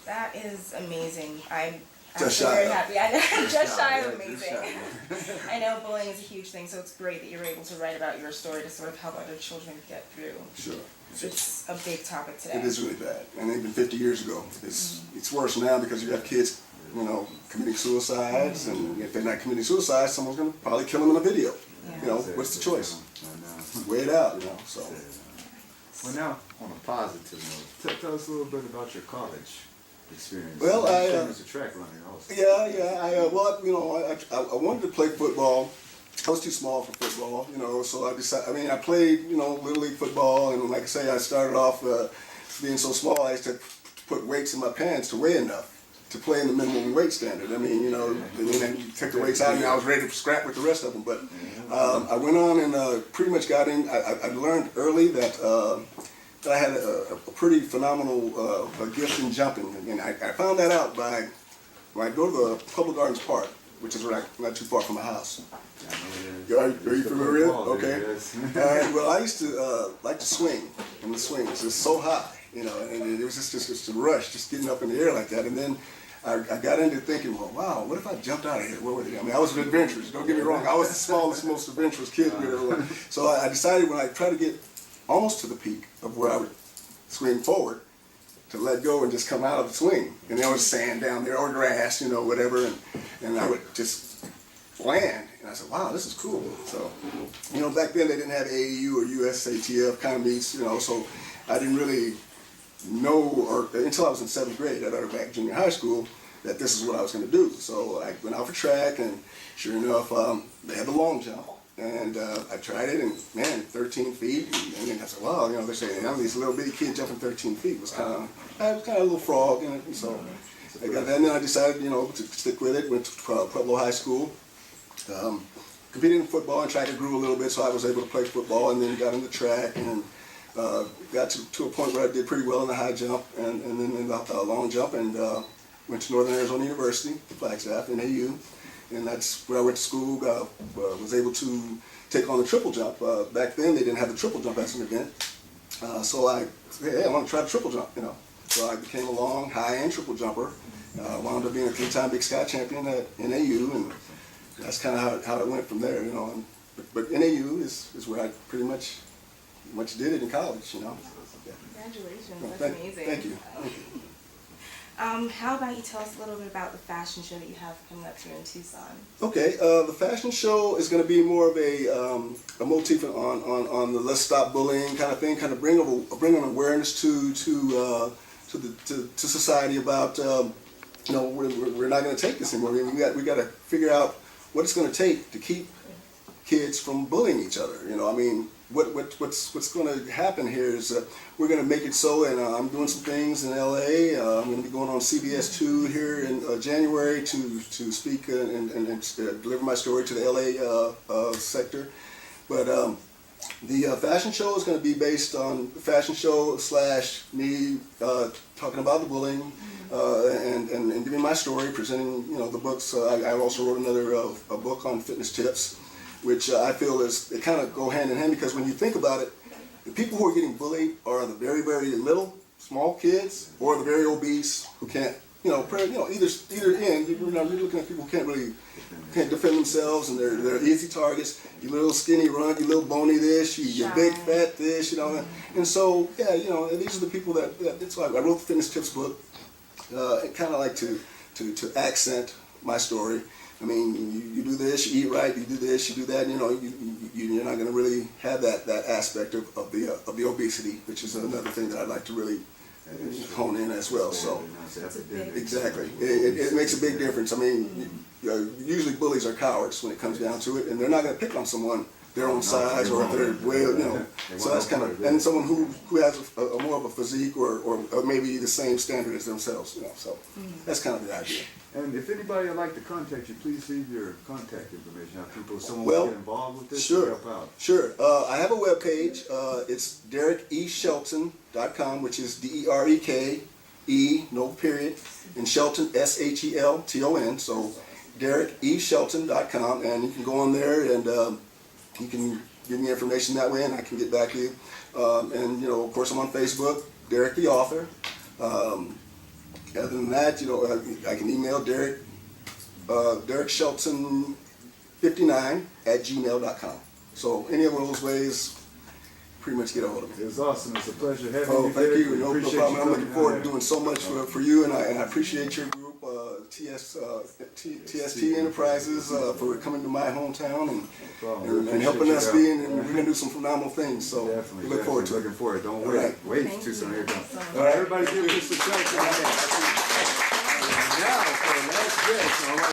That is amazing. I'm Just actually very shy happy. I just shy of Yeah, amazing. just shy. I know bullying is a huge thing, so it's great that you're able to write about your story to sort of help other children get through. Sure. It's a big topic today. It is really bad, and even 50 years ago, it's worse now because you got kids, committing suicides, and if they're not committing suicide, someone's gonna probably kill them in a video. Yeah. What's the choice? I know. Weigh it out, so. Well, now, on a positive note, tell us a little bit about your college experience. Well, You was a track runner also. I wanted to play football. I was too small for football, so I decided, I played, Little League football, and like I say, I started off being so small, I used to put weights in my pants to weigh enough to play in the minimum weight standard. And then you took the weights out, and I was ready to scrap with the rest of them. But I went on and pretty much got in. I learned early that I had a pretty phenomenal gift in jumping, and I found that out when I go to the Public Gardens Park, which is not too far from my house. Are you familiar? Okay. Well, I used to like to swing in the swings. It's so high, and it was just a rush, just getting up in the air like that. And then I got into thinking, well, wow, what if I jumped out of here? What would it? I was adventurous. Don't get me wrong. I was the smallest, most adventurous kid. So I decided when I tried to get almost to the peak of where I would swing forward, to let go and just come out of the swing. And there was sand down there or grass, whatever, and I would just land. And I said, wow, this is cool. So, back then they didn't have AAU or USATF kind of meets, so I didn't really know, until I was in 7th grade at Otterback Junior High School, that this is what I was going to do. So I went out for track, and sure enough, they had the long jump. And I tried it, and man, 13 feet. And then I said, wow, they're saying, these little bitty kids jumping 13 feet was kind of a little frog in it. And so I got that, and then I decided, to stick with it. Went to Pueblo High School, competed in football, and track grew a little bit, so I was able to play football, and then got into track, and got to a point where I did pretty well in the high jump, and then in the long jump, and went to Northern Arizona University, Flagstaff, NAU. And that's where I went to school, was able to take on the triple jump. Back then, they didn't have the triple jump as an event. So I said, hey, I want to try the triple jump, So I became a long, high, and triple jumper. Wound up being a 3-time Big Sky champion at NAU, and that's kind of how it went from there, But NAU is where I pretty much did it in college, Congratulations, that's amazing. Thank you. How about you tell us a little bit about the fashion show that you have coming up here in Tucson? Okay, the fashion show is going to be more of a motif on the let's stop bullying kind of thing, kind of bring an awareness to society about we're not going to take this anymore. We got to figure out what it's going to take to keep kids from bullying each other. What's going to happen here is we're going to make it so, and I'm doing some things in LA. I'm going to be going on CBS 2 here in January to speak and deliver my story to the LA sector. But the fashion show is going to be based on the fashion show / me talking about the bullying and giving my story, presenting the books. I also wrote another a book on fitness tips, which I feel they kind of go hand in hand, because when you think about it, the people who are getting bullied are the very, very little, small kids, or the very obese who can't, either end. You're looking at people who can't defend themselves, and they're easy targets. You little skinny runt, you little bony this, you big fat this, And so, these are the people that's why I wrote the fitness tips book, kind of like to accent my story. You do this, you eat right, you do this, you do that, you're not going to really have that aspect of the obesity, which is another thing that I'd like to really hone in as well. So, exactly. It makes a big difference. Usually bullies are cowards when it comes down to it, and they're not going to pick on someone their own size, or if they're So that's kind of, and someone who has a more of a physique or maybe the same standard as themselves, So that's kind of the idea. And if anybody would like to contact you, please leave your contact information. If someone will get involved with this, sure, help out. Sure. I have a webpage. It's DerekEShelton.com, which is DEREK, no period, and Shelton, SHELTON. So DerekEShelton.com, and you can go on there and you can give me information that way, and I can get back to you. And of course, I'm on Facebook, Derek the Author. Other than that, you know, I can email Derek, DerekShelton59@gmail.com. So any of those ways, pretty much get a hold of me. It was awesome. It's a pleasure having Oh, you. thank Derek. you. We No appreciate problem. you I'm looking coming forward down to there. doing so much for you, and I appreciate your group, TST Enterprises, for coming to my hometown and helping us be, and we're gonna do some phenomenal things. So Definitely. we look forward to it. Looking forward. Don't All wait. right. Wait Thank till you. some here comes. So much. All right, everybody give this a shout. Now for the last bit.